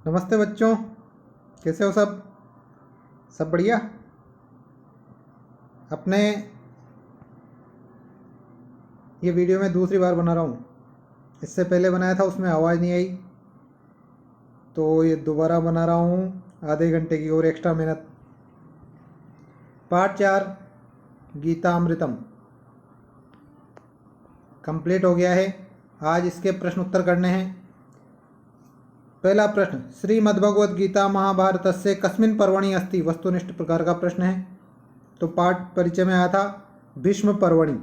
नमस्ते बच्चों, कैसे हो सब? सब बढ़िया। अपने ये वीडियो मैं दूसरी बार बना रहा हूँ। इससे पहले बनाया था, उसमें आवाज़ नहीं आई, तो ये दोबारा बना रहा हूँ। आधे घंटे की और एक्स्ट्रा मेहनत। पार्ट 4 गीता अमृतम कंप्लीट हो गया है। आज इसके प्रश्न उत्तर करने हैं। पहला प्रश्न, श्रीमद्भगवद गीता महाभारतस्य कस्मिन् पर्वणि अस्ति? वस्तुनिष्ठ प्रकार का प्रश्न है। तो पाठ परिचय में आया था भीष्म पर्वणि,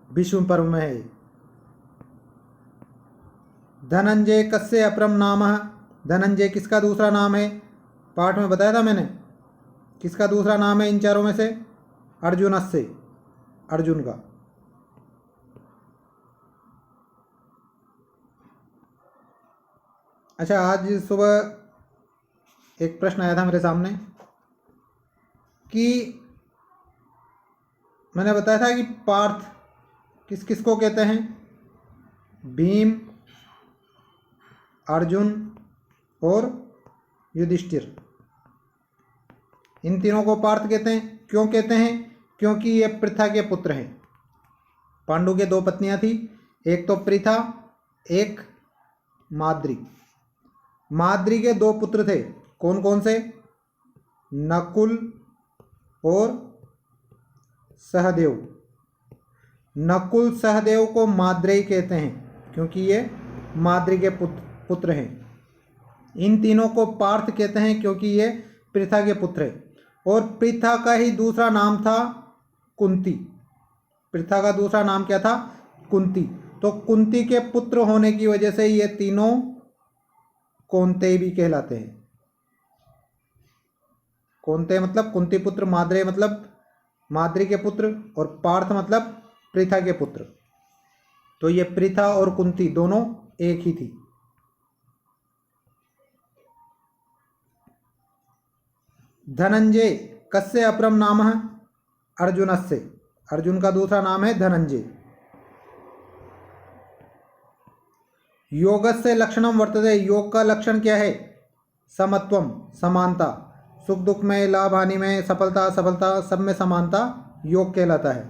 भीष्म पर्व में है। धनंजय कस्य अपरम नाम? धनंजय किसका दूसरा नाम है? पाठ में बताया था मैंने। किसका दूसरा नाम है इन चारों में से? अर्जुनस्य, अर्जुन का। अच्छा, आज सुबह एक प्रश्न आया था मेरे सामने कि मैंने बताया था कि पार्थ किस किस को कहते हैं? भीम, अर्जुन और युधिष्ठिर, इन तीनों को पार्थ कहते हैं। क्यों कहते हैं? क्योंकि ये पृथा के पुत्र हैं। पांडु के दो पत्नियां थी, एक तो पृथा, एक माद्री। माद्री के दो पुत्र थे। कौन कौन से? नकुल और सहदेव। नकुल सहदेव को माद्रेय कहते हैं क्योंकि ये माद्री के पुत्र हैं। इन तीनों को पार्थ कहते हैं क्योंकि ये पृथा के पुत्र हैं। और पृथा का ही दूसरा नाम था कुंती। पृथा का दूसरा नाम क्या था? कुंती। तो कुंती के पुत्र होने की वजह से ये तीनों कौन्तेय भी कहलाते हैं। कौन्तेय मतलब कुंती पुत्र, माद्रेय मतलब माद्री के पुत्र, और पार्थ मतलब पृथा के पुत्र। तो ये पृथा और कुंती दोनों एक ही थी। धनंजय कस्य अपरम नाम? अर्जुनस्य। अर्जुन का दूसरा नाम है धनंजय। योगस्य लक्षणम वर्तते? योग का लक्षण क्या है? समत्वम, समानता। सुख दुख में, लाभ हानि में, सफलता असफलता सब में समानता योग कहलाता है।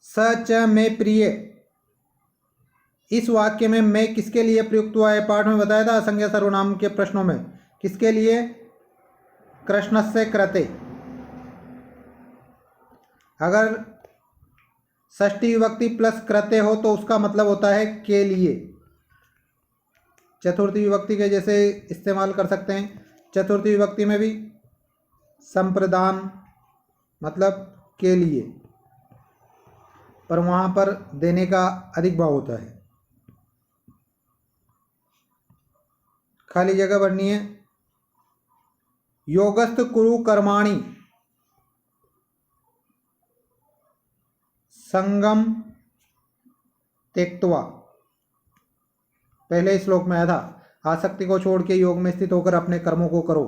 सच में प्रिय, इस वाक्य में मैं किसके लिए प्रयुक्त हुआ है? पाठ में बताया था असंज्ञ सर्वनाम के प्रश्नों में। किसके लिए? कृष्णस्य कृते। अगर षष्ठी विभक्ति प्लस कृते हो तो उसका मतलब होता है के लिए। चतुर्थी विभक्ति के जैसे इस्तेमाल कर सकते हैं। चतुर्थी विभक्ति में भी संप्रदान मतलब के लिए, पर वहाँ पर देने का अधिक भाव होता है। खाली जगह भरनी है। योगस्थ कुरु कर्माणि संगम त्यक्त्वा। पहले श्लोक में आया था, आसक्ति को छोड़ के योग में स्थित होकर अपने कर्मों को करो।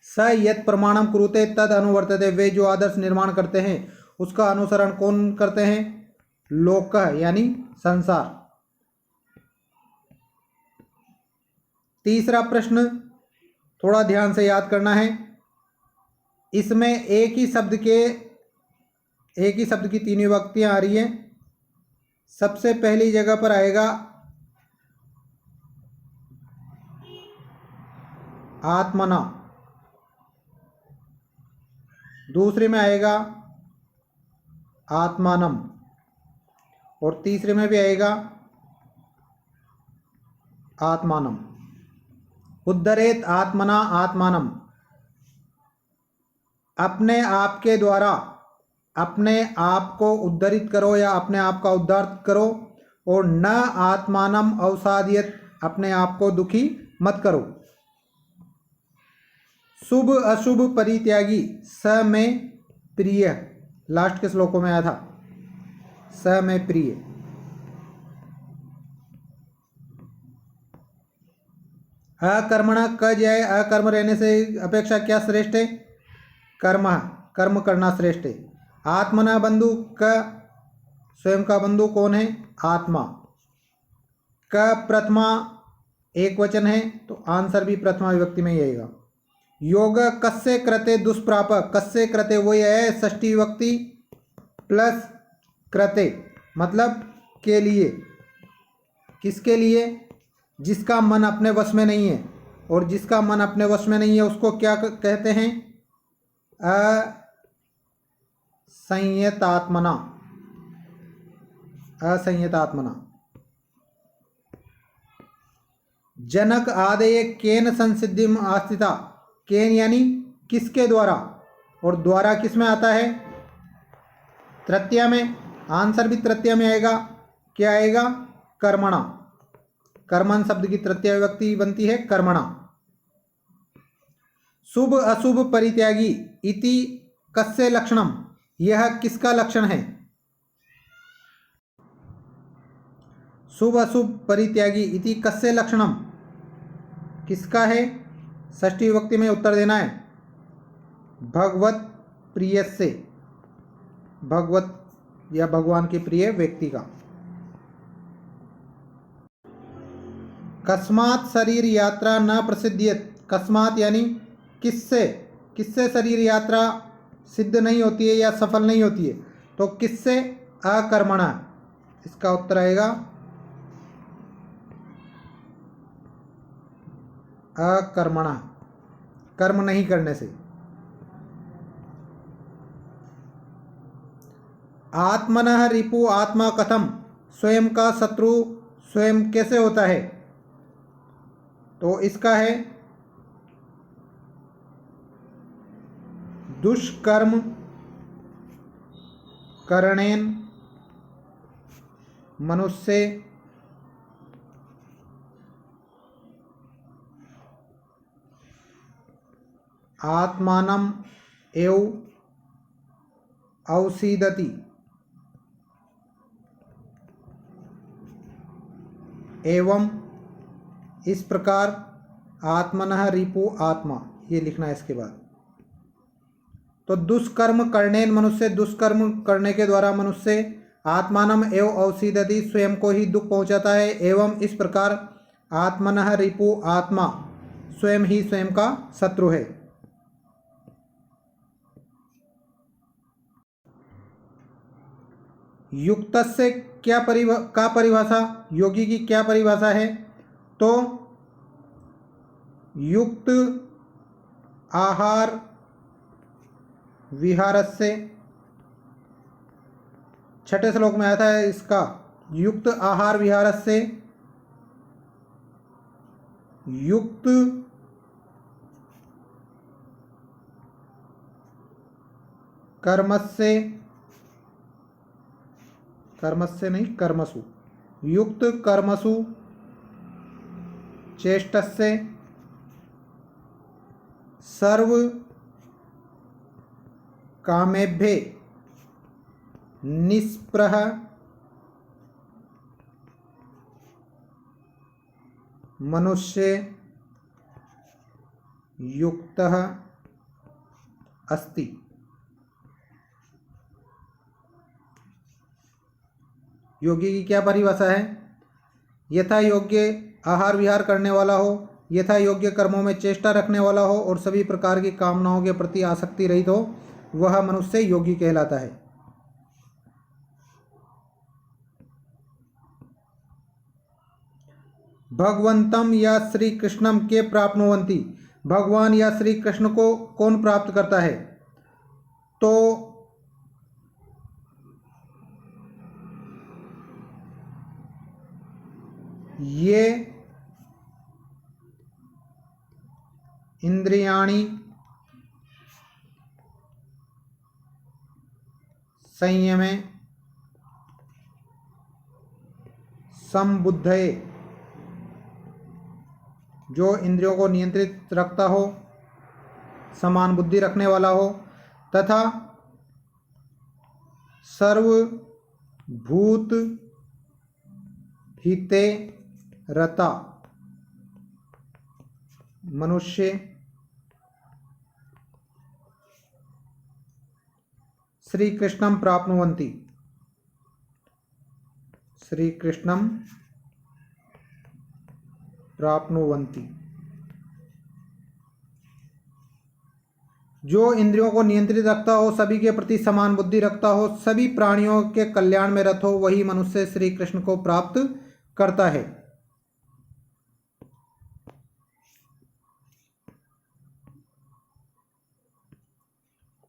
स यत् प्रमाणम कुरुते तद अनुवर्तते। वे जो आदर्श निर्माण करते हैं उसका अनुसरण कौन करते हैं? लोकः यानी संसार। तीसरा प्रश्न थोड़ा ध्यान से याद करना है। इसमें एक ही शब्द की तीन विभक्तियां आ रही हैं। सबसे पहली जगह पर आएगा आत्मना, दूसरे में आएगा आत्मानम, और तीसरे में भी आएगा आत्मानम। उद्धरेत आत्मना आत्मानम। अपने आप के द्वारा अपने आप को उद्धरित करो या अपने आप का उद्धार करो। और न आत्मानम अवसादयत, अपने आप को दुखी मत करो। शुभ अशुभ परित्यागी, स में प्रिय, लास्ट के श्लोकों में आया था स में प्रिय। अकर्मणा क जाए, अकर्म रहने से अपेक्षा क्या श्रेष्ठ है? कर्म, कर्म करना श्रेष्ठ है। आत्मना बंधु का स्वयं का बंधु कौन है? आत्मा। क प्रथमा एक वचन है तो आंसर भी प्रथमा विभक्ति में ही आएगा। योग कस्य कृते दुष्प्रापक, कस्य कृते वही है षष्ठी विभक्ति प्लस कृते मतलब के लिए। किसके लिए? जिसका मन अपने वश में नहीं है, और जिसका मन अपने वश में नहीं है उसको क्या कहते हैं? असंयतात्मना, असंयतात्मना। जनक आदेय केन संसिद्धिम आस्थिता, केन यानी किसके द्वारा, और द्वारा किस में आता है? तृतीया में। आंसर भी तृतीया में आएगा। क्या आएगा? कर्मणा। कर्मण शब्द की तृतीया विभक्ति बनती है कर्मणा। शुभ अशुभ परित्यागी इति कस्य लक्षणम, यह किसका लक्षण है? शुभ अशुभ परित्यागी इति कस्य लक्षणम किसका है? षष्ठी विभक्ति में उत्तर देना है। भगवत प्रियस्य, भगवत या भगवान के प्रिय व्यक्ति का। कस्मात् शरीर यात्रा न प्रसिद्ध्यत, कस्मात् यानी किससे, किससे शरीर यात्रा सिद्ध नहीं होती है या सफल नहीं होती है? तो किससे? अकर्मणा। इसका उत्तर आएगा अकर्मणा, कर्म नहीं करने से। आत्मनः रिपु आत्मा कथम, स्वयं का शत्रु स्वयं कैसे होता है? तो इसका है दुष्कर्म करणेन मनुष्य आत्मानम एव औसीदति, एवं इस प्रकार आत्मनः रिपु आत्मा, ये लिखना है इसके बाद। तो दुष्कर्म करणेन मनुष्य, दुष्कर्म करने के द्वारा मनुष्य आत्मानम एव औसीदति, स्वयं को ही दुख पहुंचाता है। एवं इस प्रकार आत्मनः रिपु आत्मा, स्वयं ही स्वयं का शत्रु है। युक्तस्य क्या परिभाषा, योगी की क्या परिभाषा है? तो युक्त आहार विहारस्य, छठे श्लोक में आता है इसका। युक्त आहार विहारस्य, युक्त कर्मस्य, कर्मस्य नहीं कर्मसु, युक्त कर्मसु चेष्टस्य सर्व कामेभ्ये निस्पृह मनुष्य युक्तः अस्ति। योगी की क्या परिभाषा है? यथा योग्य आहार विहार करने वाला हो, यथा योग्य कर्मों में चेष्टा रखने वाला हो और सभी प्रकार की कामनाओं के प्रति आसक्ति रहित हो, वह मनुष्य योगी कहलाता है। भगवंतम या श्री कृष्णम के प्राप्नुवन्ति, भगवान या श्री कृष्ण को कौन प्राप्त करता है? तो ये इंद्रियाणि संयमे संबुद्धये, जो इंद्रियों को नियंत्रित रखता हो, समान बुद्धि रखने वाला हो, तथा सर्वभूत हिते रता मनुष्य श्री कृष्णम प्राप्नुवन्ति, श्री कृष्णम प्राप्नुवन्ति। जो इंद्रियों को नियंत्रित रखता हो, सभी के प्रति समान बुद्धि रखता हो, सभी प्राणियों के कल्याण में रत हो, वही मनुष्य श्री कृष्ण को प्राप्त करता है।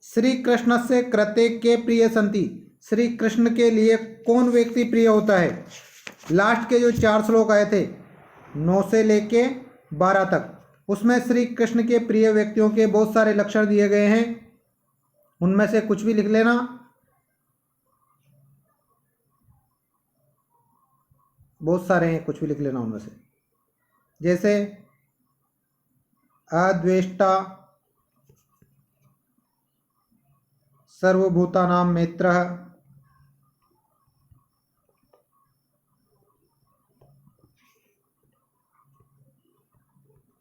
श्री कृष्ण से कृते के प्रिय संति। श्री कृष्ण के लिए कौन व्यक्ति प्रिय होता है? लास्ट के जो 4 श्लोक आए थे 9 से लेके 12 तक, उसमें श्री कृष्ण के प्रिय व्यक्तियों के बहुत सारे लक्षण दिए गए हैं। उनमें से कुछ भी लिख लेना। बहुत सारे हैं, कुछ भी लिख लेना उनमें से। जैसे अद्वेष्टा, सर्वभूतानां मैत्रः,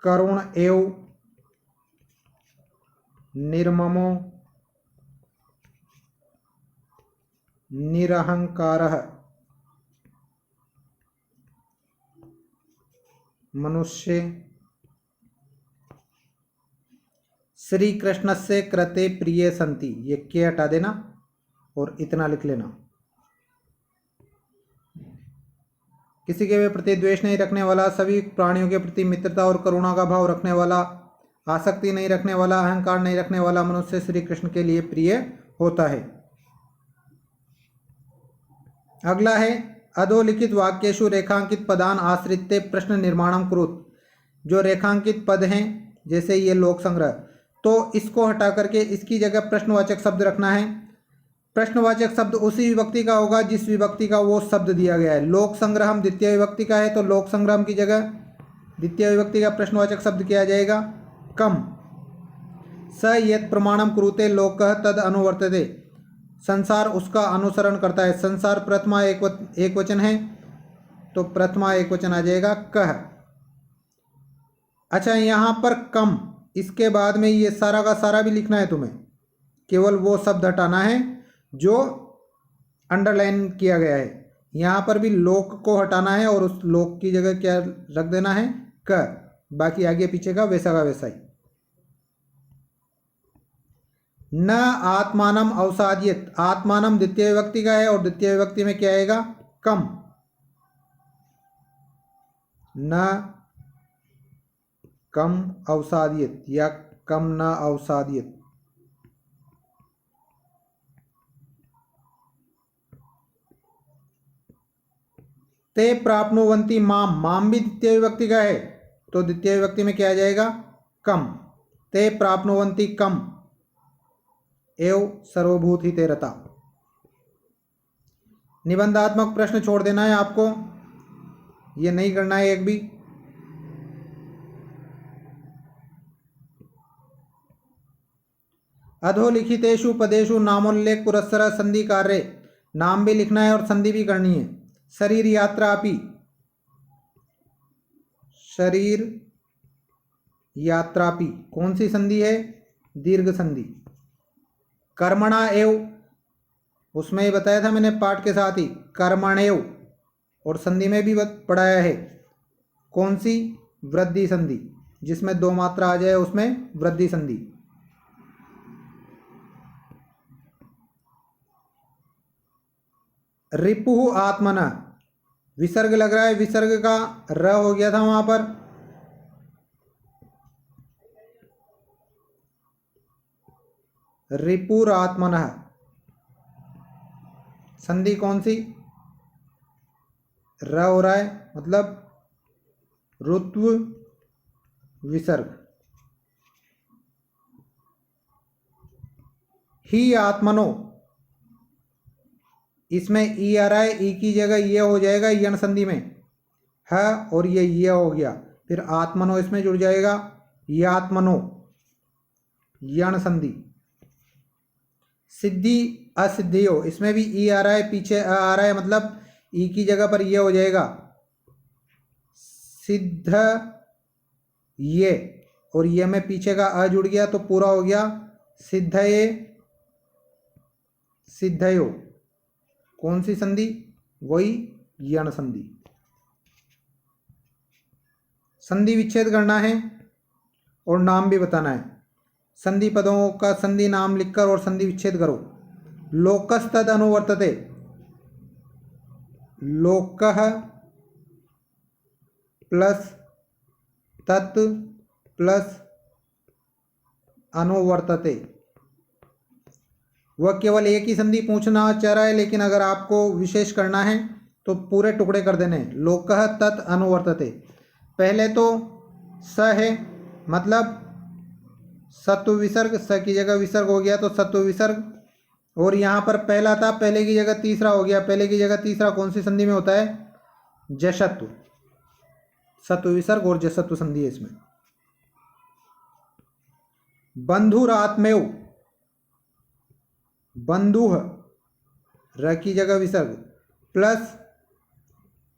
करुण एव, निर्ममो, निरहंकारः, मनुष्य। श्री कृष्ण से कृते प्रिय संति, ये के हटा देना और इतना लिख लेना। किसी के भी प्रति द्वेष नहीं रखने वाला, सभी प्राणियों के प्रति मित्रता और करुणा का भाव रखने वाला, आसक्ति नहीं रखने वाला, अहंकार नहीं रखने वाला मनुष्य श्री कृष्ण के लिए प्रिय होता है। अगला है अधोलिखित वाक्येषु रेखांकित पदान आश्रित्य प्रश्न निर्माणम कुरुत। जो रेखांकित पद हैं, जैसे ये लोक संग्रह, तो इसको हटा करके इसकी जगह प्रश्नवाचक शब्द रखना है। प्रश्नवाचक शब्द उसी विभक्ति का होगा जिस विभक्ति का वो शब्द दिया गया है। लोक संग्रहम द्वितीय विभक्ति का है, तो लोक संग्रहम की जगह द्वितीय विभक्ति का प्रश्नवाचक शब्द किया जाएगा कम। स यत् प्रमाणम कुरुते लोकः तद अनुवर्तते। संसार उसका अनुसरण करता है। संसार प्रथमा एक वचन है, तो प्रथमा एक वचन आ जाएगा कह। अच्छा, यहाँ पर कम, इसके बाद में ये सारा का सारा भी लिखना है तुम्हें, केवल वो शब्द हटाना है जो अंडरलाइन किया गया है। यहाँ पर भी लोक को हटाना है और उस लोक की जगह क्या रख देना है? क। बाकी आगे पीछे का वैसा ही। न आत्मानम अवसादियत, आत्मानम द्वितीय विभक्ति का है और द्वितीय विभक्ति में क्या आएगा? कम। न कम अवसादियत या कम न अवसादियत। ते प्राप्नुवन्ति माम, माम भी द्वितीय विभक्ति का है, तो द्वितीय विभक्ति में क्या आ जाएगा? कम। ते प्राप्नुवन्ति कम एव सर्वभूत ही ते रता। निबंधात्मक प्रश्न छोड़ देना है आपको, ये नहीं करना है एक भी। अधोलिखितेषु पदेषु नामोल्लेख पुरस्सर संधि कार्य, नाम भी लिखना है और संधि भी करनी है। शरीर यात्रापि, शरीर यात्रापि कौन सी संधि है? दीर्घ संधि। कर्मणा एव, उसमें ही बताया था मैंने पाठ के साथ ही, कर्मणेव, और संधि में भी पढ़ाया है कौन सी? वृद्धि संधि, जिसमें 2 मात्रा आ जाए उसमें वृद्धि संधि। रिपुः आत्मन, विसर्ग लग रहा है, विसर्ग का र हो गया था वहां पर। रिपुरात्मनः, संधि कौन सी? र हो रहा है, मतलब ऋत्व विसर्ग। ही आत्मनो, इसमें ई आ रहा है, ई की जगह ये हो जाएगा यण संधि में, है और ये हो गया, फिर आत्मनो इसमें जुड़ जाएगा, ये आत्मनो यण संधि। सिद्धि असिद्धियो, इसमें भी ई आ रहा है, पीछे आ रहा है, मतलब ई की जगह पर ये हो जाएगा सिद्ध ये, और ये में पीछे का अ जुड़ गया तो पूरा हो गया सिद्धये सिद्धयो। कौन सी संधि? वही यण संधि। संधि विच्छेद करना है और नाम भी बताना है। संधि पदों का संधि नाम लिखकर और संधि विच्छेद करो। लोकस तद अनुवर्तते, लोकः प्लस तत् प्लस अनुवर्तते। वह केवल एक ही संधि पूछना चाह रहा है, लेकिन अगर आपको विशेष करना है तो पूरे टुकड़े कर देने। लोकः तत् अनुवर्तते। पहले तो स है, मतलब सत्व विसर्ग, स की जगह विसर्ग हो गया तो सत्व विसर्ग। और यहाँ पर पहला था, पहले की जगह तीसरा हो गया। पहले की जगह तीसरा कौन सी संधि में होता है? जशत्व। सत्व विसर्ग और जसत्व संधि है इसमें। बंधुरात्मेव, बंधुः र की जगह विसर्ग प्लस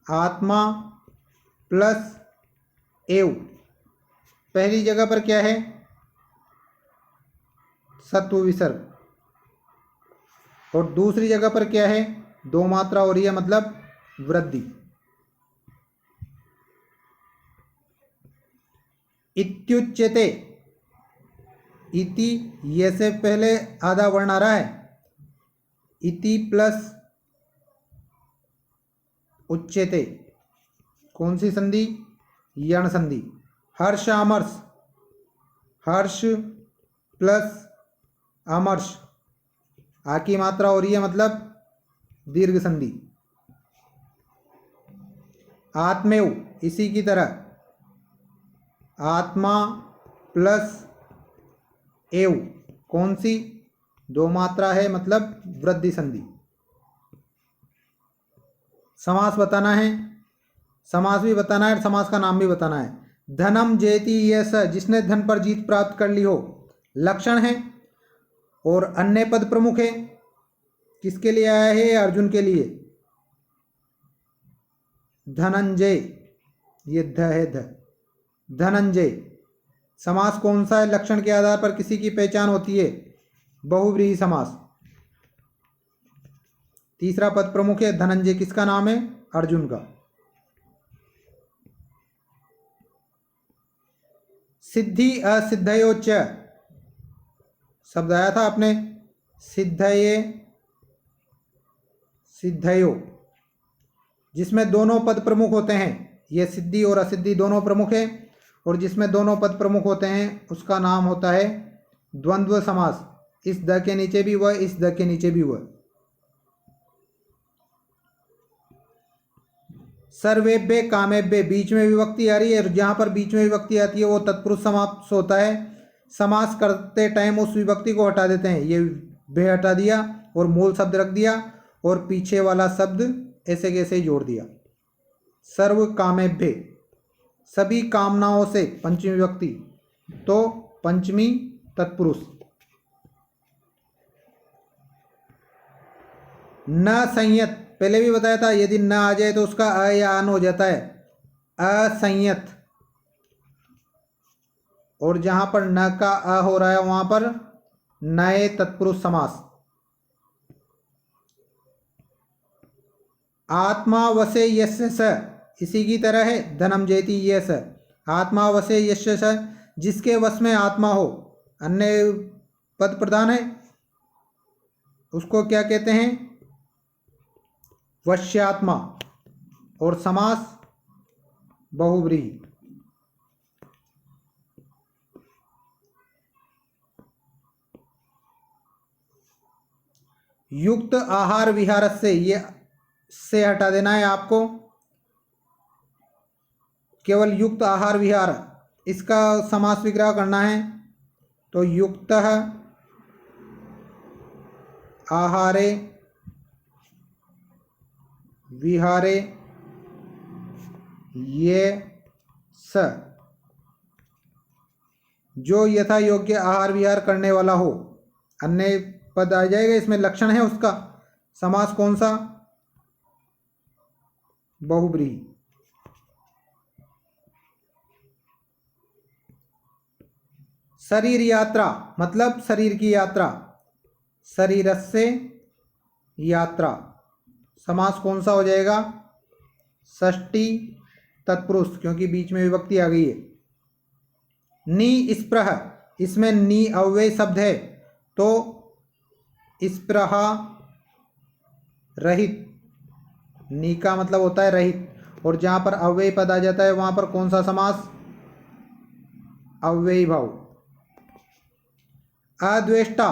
आत्मा प्लस एव। पहली जगह पर क्या है? सत्व विसर्ग। और दूसरी जगह पर क्या है? दो मात्रा हो रही है, मतलब वृद्धि। इत्युच्यते, इति ये से पहले आधा वर्ण आ रहा है। इति प्लस उच्यते, कौन सी संधि? यण संधि। हर्ष अमर्ष, हर्ष प्लस अमर्ष, आ की मात्रा हो रही है, मतलब दीर्घ संधि। आत्मेव, इसी की तरह आत्मा प्लस एव, कौन सी? दो मात्रा है, मतलब वृद्धि संधि। समास बताना है, समास भी बताना है, समास का नाम भी बताना है। धनम जेति ये स, जिसने धन पर जीत प्राप्त कर ली हो, लक्षण है। और अन्य पद प्रमुख है। किसके लिए आया है? अर्जुन के लिए। धनंजय, ये ध है, ध, धनंजय। समास कौन सा है? लक्षण के आधार पर किसी की पहचान होती है, बहुव्रीहि समास। तीसरा पद प्रमुख है। धनंजय किसका नाम है? अर्जुन का। सिद्धि असिद्धयोच शब्द आया था आपने, सिद्धये सिद्धयो, जिसमें दोनों पद प्रमुख होते हैं। यह सिद्धि और असिद्धि दोनों प्रमुख है, और जिसमें दोनों पद प्रमुख होते हैं उसका नाम होता है द्वंद्व समास। इस द के नीचे भी वह, इस द के नीचे भी वह। सर्वेभ्य कामेभ्य, बीच में विभक्ति आ रही है, जहां पर बीच में विभक्ति आती है वो तत्पुरुष समास होता है। समास करते टाइम उस विभक्ति को हटा देते हैं। ये भे हटा दिया और मूल शब्द रख दिया, और पीछे वाला शब्द ऐसे कैसे ही जोड़ दिया। सर्व कामेभ्य, सभी कामनाओं से, पंचमी विभक्ति, तो पंचमी तत्पुरुष। न संयत, पहले भी बताया था, यदि न आ जाए तो उसका अ या अन हो जाता है, असंयत। और जहां पर न का अ हो रहा है वहां पर नए तत्पुरुष समास। आत्मा वसे यस्य स, इसी की तरह है धनम जेति ये स। आत्मा वसे यस्य स, जिसके वश में आत्मा हो। अन्य पद प्रधान है, उसको क्या कहते हैं? वश्यात्मा। और समास बहुव्रीहि। युक्त आहार विहार से, ये से हटा देना है आपको, केवल युक्त आहार विहार, इसका समास विग्रह करना है। तो युक्त आहारे विहारे ये स, जो यथा योग्य आहार विहार करने वाला हो। अन्य पद आ जाएगा, इसमें लक्षण है उसका। समास कौन सा? बहुव्रीहि। शरीर यात्रा, मतलब शरीर की यात्रा। शरीरस्य यात्रा, समास कौन सा हो जाएगा? षष्ठी तत्पुरुष, क्योंकि बीच में विभक्ति आ गई है। निस्पृह, इसमें नी अव्यय शब्द है तो स्पृह रहित, नी का मतलब होता है रहित, और जहाँ पर अव्यय पद आ जाता है वहाँ पर कौन सा समास? अव्ययी भाव। अद्वेष्टा,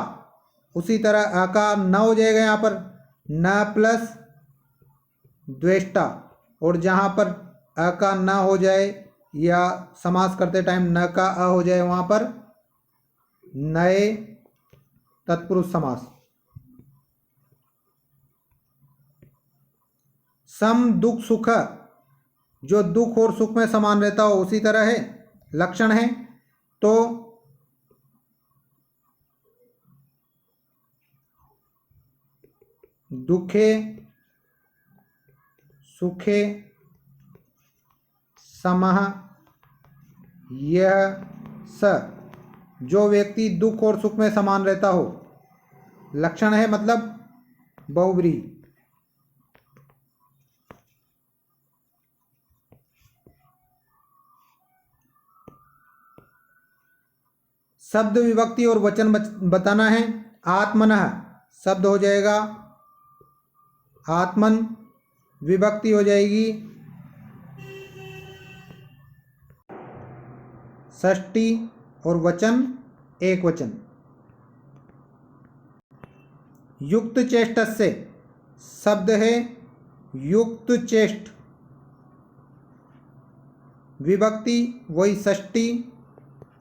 उसी तरह अ का न हो जाएगा यहाँ पर, न प्लस द्वेष्टा, और जहाँ पर अ का न हो जाए या समास करते टाइम न का अ हो जाए वहाँ पर नए तत्पुरुष समास। सम दुख सुख, जो दुख और सुख में समान रहता हो उसी तरह है, लक्षण है, तो दुखे सुखे समः यह स, जो व्यक्ति दुख और सुख में समान रहता हो, लक्षण है मतलब बहुव्रीहि। शब्द विभक्ति और वचन बताना है। आत्मनः शब्द हो जाएगा आत्मन, विभक्ति हो जाएगी षष्ठी, और वचन एक वचन। युक्त चेष्टस्य शब्द है युक्त चेष्ट, विभक्ति वही षष्ठी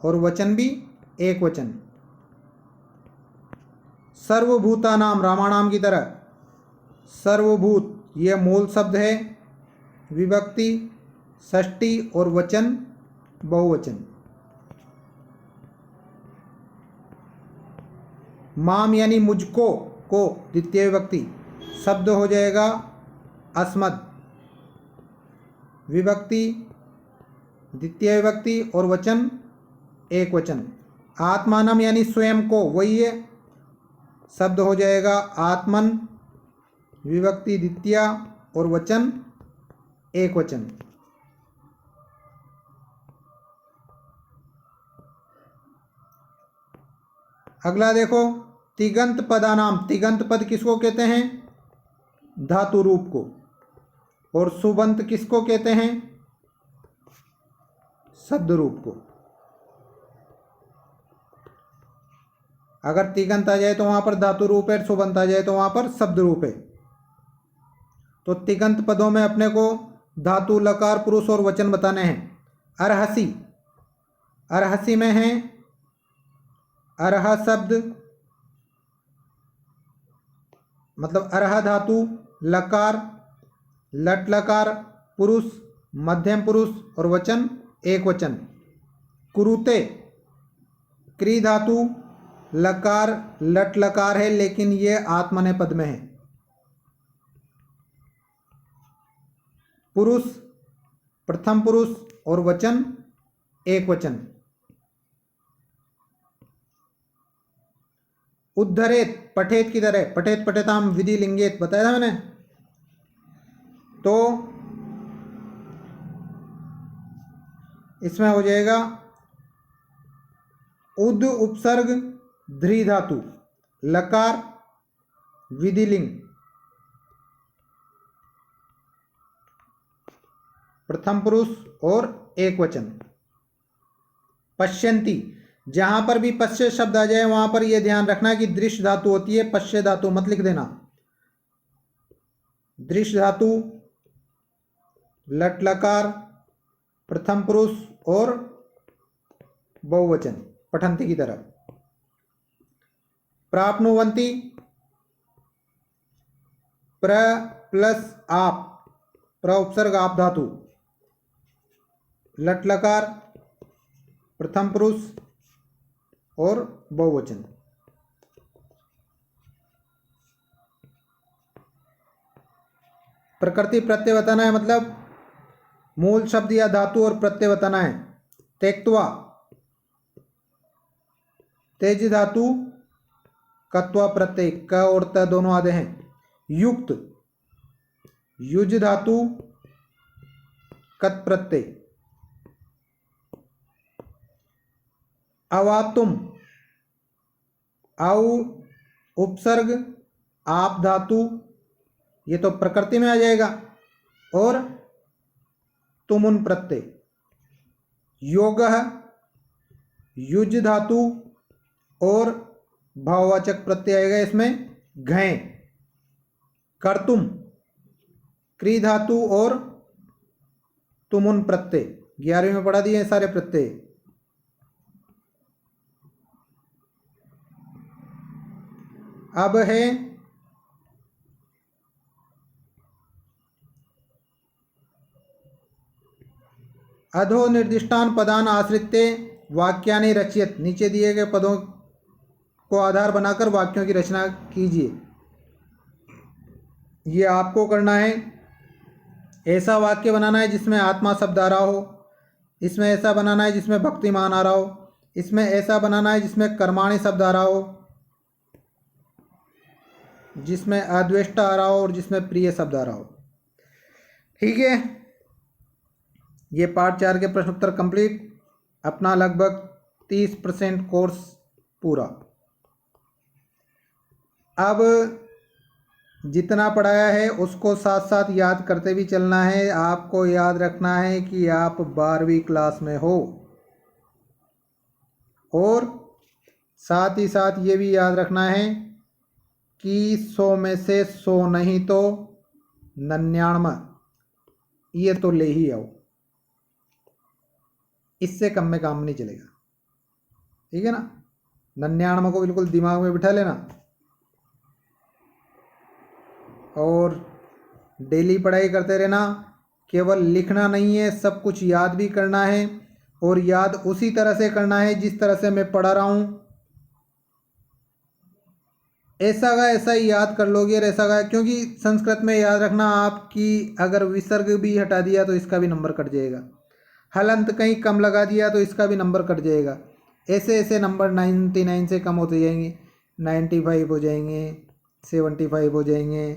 और वचन भी एक वचन। सर्वभूतानाम, रामाणाम की तरह, सर्वभूत यह मूल शब्द है, विभक्ति षष्ठी और वचन बहुवचन। माम यानी मुझको, को द्वितीय विभक्ति, शब्द हो जाएगा अस्मद, विभक्ति द्वितीय विभक्ति और वचन एक वचन। आत्मानम यानी स्वयं को, वही है, शब्द हो जाएगा आत्मन, विभक्ति द्वितीय और वचन एक वचन। अगला देखो, तिगंत पदानाम, तिगंत पद किसको कहते हैं? धातु रूप को। और सुबंत किसको कहते हैं? शब्द रूप को। अगर तिगंत आ जाए तो वहां पर धातु रूप है, सुबंत आ जाए तो वहां पर शब्द रूप है। तो तिगंत पदों में अपने को धातु, लकार, पुरुष और वचन बताने हैं। अर्हसि, अर्हसि में है अर्ह शब्द, मतलब अर्ह धातु, लकार, लट लकार, पुरुष, मध्यम पुरुष और वचन एक वचन। कुरुते, क्री धातु, लकार, लट लकार है, लेकिन ये आत्मनेय पद में है। पुरुष, प्रथम पुरुष और वचन एक वचन। उद्धरेत, पठेत की तरह, पठेत पठेताम विधि लिंगेत बताया था मैंने। तो इसमें हो जाएगा उद उपसर्ग ध्री धातु, लकार, विधिलिंग, प्रथम पुरुष और एक वचन। पश्यन्ति, जहां पर भी पश्य शब्द आ जाए वहां पर यह ध्यान रखना कि दृश्य धातु होती है, पश्य धातु मत लिख देना। दृश्य धातु, लट लकार, प्रथम पुरुष और बहुवचन, पठन्ति की तरह। प्राप्नुवन्ति, प्र प्लस आप, प्र उपसर्ग आप धातु, लट लकार, प्रथम पुरुष और बहुवचन। प्रकृति प्रत्यय बताना है, मतलब मूल शब्द या धातु और प्रत्यय बताना है। त्यक्त्वा, तेज धातु, कत्वा प्रत्यय, क और त दोनों आधे हैं। युक्त, युज धातु, कत प्रत्यय। अवातुम, औ उपसर्ग, आप धातु, ये तो प्रकृति में आ जाएगा, और तुमुन प्रत्यय। योगः, युज धातु और भाववाचक प्रत्यय आएगा इसमें घय। कर्तुम, क्री धातु और तुमुन प्रत्यय। 11वीं में पढ़ा दिए सारे प्रत्यय। अब है अधो निर्दिष्टान पदान आश्रित्य वाक्यानि रचयत। नीचे दिए गए पदों को आधार बनाकर वाक्यों की रचना कीजिए। ये आपको करना है। ऐसा वाक्य बनाना है जिसमें आत्मा शब्द आ रहा हो, इसमें ऐसा बनाना है जिसमें भक्तिमान आ रहा हो, इसमें ऐसा बनाना है जिसमें कर्माणि शब्द आ रहा हो, जिसमें अद्वेष्टा आ रहा हो और जिसमें प्रिय शब्द आ रहा हो। ठीक है, ये पार्ट 4 के प्रश्न उत्तर कंप्लीट। अपना लगभग 30% कोर्स पूरा। अब जितना पढ़ाया है उसको साथ साथ याद करते भी चलना है। आपको याद रखना है कि आप 12वीं क्लास में हो, और साथ ही साथ ये भी याद रखना है कि 100 में से 100 नहीं तो 99 ये तो ले ही आओ। इससे कम में काम नहीं चलेगा। ठीक है ना? 99 को बिल्कुल दिमाग में बिठा लेना, और डेली पढ़ाई करते रहना। केवल लिखना नहीं है, सब कुछ याद भी करना है, और याद उसी तरह से करना है जिस तरह से मैं पढ़ा रहा हूँ। ऐसा का ऐसा ही याद कर लोगे, और ऐसा का, क्योंकि संस्कृत में याद रखना, आपकी अगर विसर्ग भी हटा दिया तो इसका भी नंबर कट जाएगा, हलंत कहीं कम लगा दिया तो इसका भी नंबर कट जाएगा। ऐसे ऐसे नंबर 99 से कम होते जाएंगे, 95 हो जाएंगे, 75 हो जाएंगे,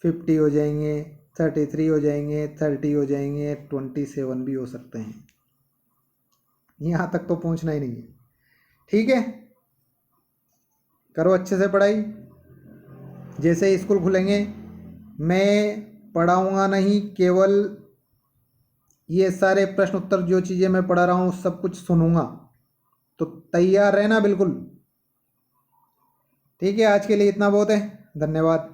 50 हो जाएंगे, 33 हो जाएंगे, 30 हो जाएंगे, 27 भी हो सकते हैं। यहाँ तक तो पहुँचना ही नहीं है। ठीक है, करो अच्छे से पढ़ाई। जैसे ही स्कूल खुलेंगे मैं पढ़ाऊँगा नहीं, केवल ये सारे प्रश्न उत्तर जो चीज़ें मैं पढ़ा रहा हूँ सब कुछ सुनूंगा, तो तैयार रहना बिल्कुल। ठीक है, आज के लिए इतना बहुत है। धन्यवाद।